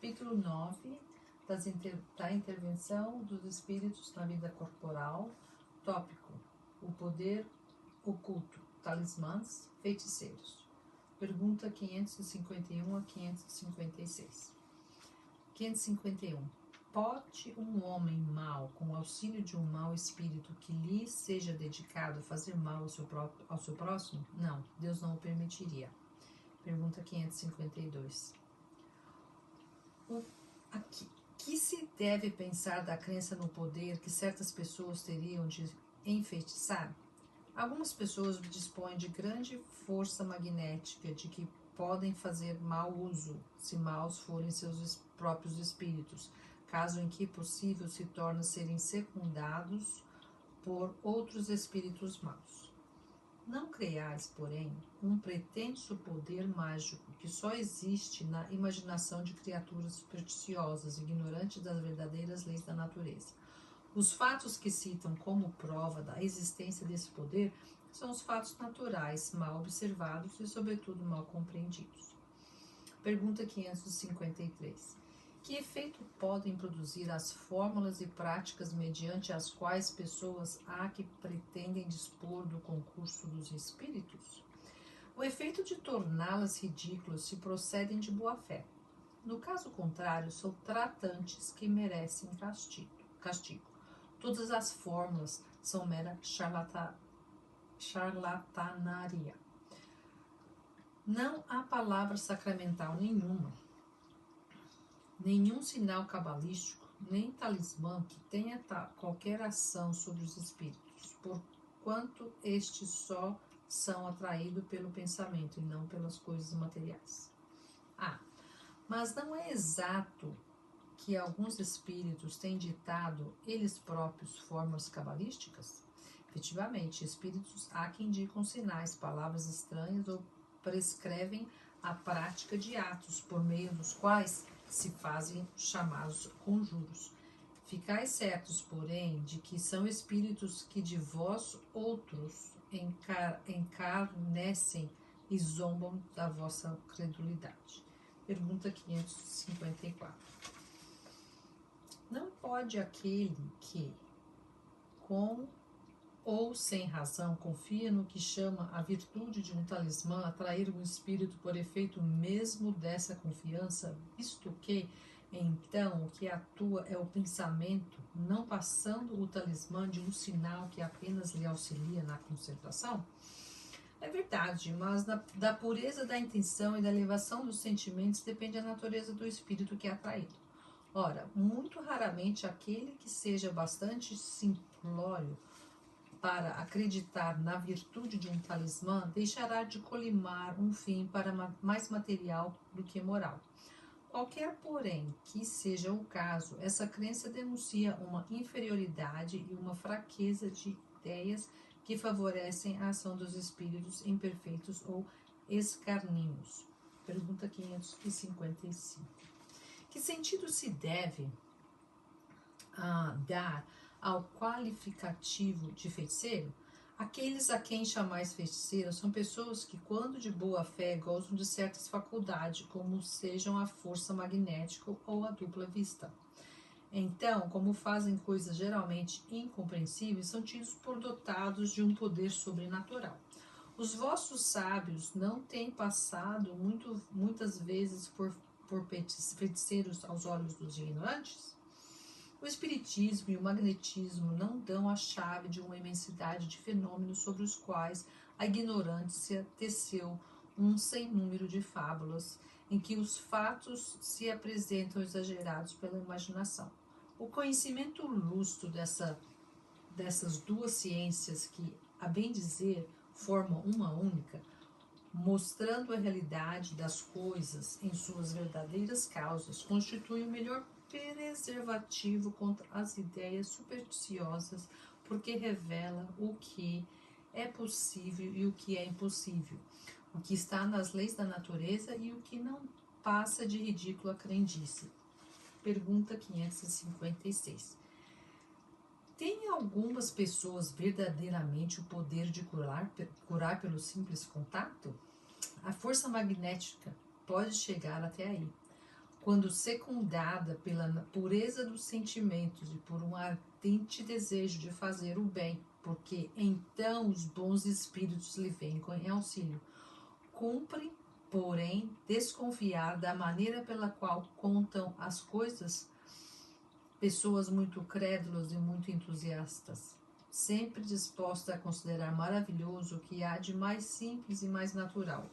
Capítulo 9 da intervenção dos espíritos na vida corporal. Tópico: o poder oculto, talismãs, feiticeiros. Pergunta 551 a 556. 551. Pode um homem mau, com o auxílio de um mau espírito que lhe seja dedicado, a fazer mal ao seu próximo? Não, Deus não o permitiria. Pergunta 552. Que se deve pensar da crença no poder que certas pessoas teriam de enfeitiçar? Algumas pessoas dispõem de grande força magnética de que podem fazer mau uso, se maus forem seus próprios espíritos, caso em que possível se torna serem secundados por outros espíritos maus. Não creiais, porém, um pretenso poder mágico que só existe na imaginação de criaturas supersticiosas, ignorantes das verdadeiras leis da natureza. Os fatos que citam como prova da existência desse poder são os fatos naturais, mal observados e, sobretudo, mal compreendidos. Pergunta 553. Que efeito podem produzir as fórmulas e práticas mediante as quais pessoas há que pretendem dispor do concurso dos espíritos? O efeito de torná-las ridículas se procedem de boa fé. No caso contrário, são tratantes que merecem castigo. Todas as fórmulas são mera charlatanaria. Não há palavra sacramental nenhuma, nenhum sinal cabalístico, nem talismã que tenha qualquer ação sobre os espíritos, porquanto estes só são atraídos pelo pensamento e não pelas coisas materiais. Mas não é exato que alguns espíritos têm ditado eles próprios fórmulas cabalísticas? Efetivamente, espíritos há que indicam sinais, palavras estranhas ou prescrevem a prática de atos por meio dos quais se fazem chamados conjuros. Ficai certos, porém, de que são espíritos que de vós outros encarnecem e zombam da vossa credulidade. Pergunta 554. Não pode aquele que, com ou sem razão, confia no que chama a virtude de um talismã atrair um espírito por efeito mesmo dessa confiança, visto que, então, o que atua é o pensamento, não passando o talismã de um sinal que apenas lhe auxilia na concentração? É verdade, mas da pureza da intenção e da elevação dos sentimentos depende a natureza do espírito que é atraído. Ora, muito raramente aquele que seja bastante simplório para acreditar na virtude de um talismã deixará de colimar um fim para mais material do que moral. Qualquer, porém, que seja o caso, essa crença denuncia uma inferioridade e uma fraqueza de ideias que favorecem a ação dos espíritos imperfeitos ou escarninhos. Pergunta 555. Que sentido se deve dar ao qualificativo de feiticeiro? Aqueles a quem chamais feiticeiro são pessoas que, quando de boa fé, gozam de certas faculdades, como sejam a força magnética ou a dupla vista. Então, como fazem coisas geralmente incompreensíveis, são tidos por dotados de um poder sobrenatural. Os vossos sábios não têm passado muitas vezes por feiticeiros aos olhos dos ignorantes? O espiritismo e o magnetismo não dão a chave de uma imensidade de fenômenos sobre os quais a ignorância teceu um sem número de fábulas, em que os fatos se apresentam exagerados pela imaginação. O conhecimento lustro dessas duas ciências que, a bem dizer, formam uma única, mostrando a realidade das coisas em suas verdadeiras causas, constitui o melhor preservativo contra as ideias supersticiosas, porque revela o que é possível e o que é impossível, o que está nas leis da natureza e o que não passa de ridícula crendice. Pergunta 556. Tem algumas pessoas verdadeiramente o poder de curar pelo simples contato? A força magnética pode chegar até aí. quando secundada pela pureza dos sentimentos e por um ardente desejo de fazer o bem, porque então os bons espíritos lhe vêm em auxílio. Cumpre, porém, desconfiar da maneira pela qual contam as coisas pessoas muito crédulas e muito entusiastas, sempre disposta a considerar maravilhoso o que há de mais simples e mais natural.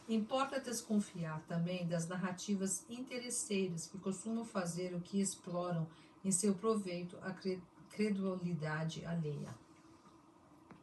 Importa desconfiar também das narrativas interesseiras que costumam fazer o que exploram em seu proveito a credulidade alheia.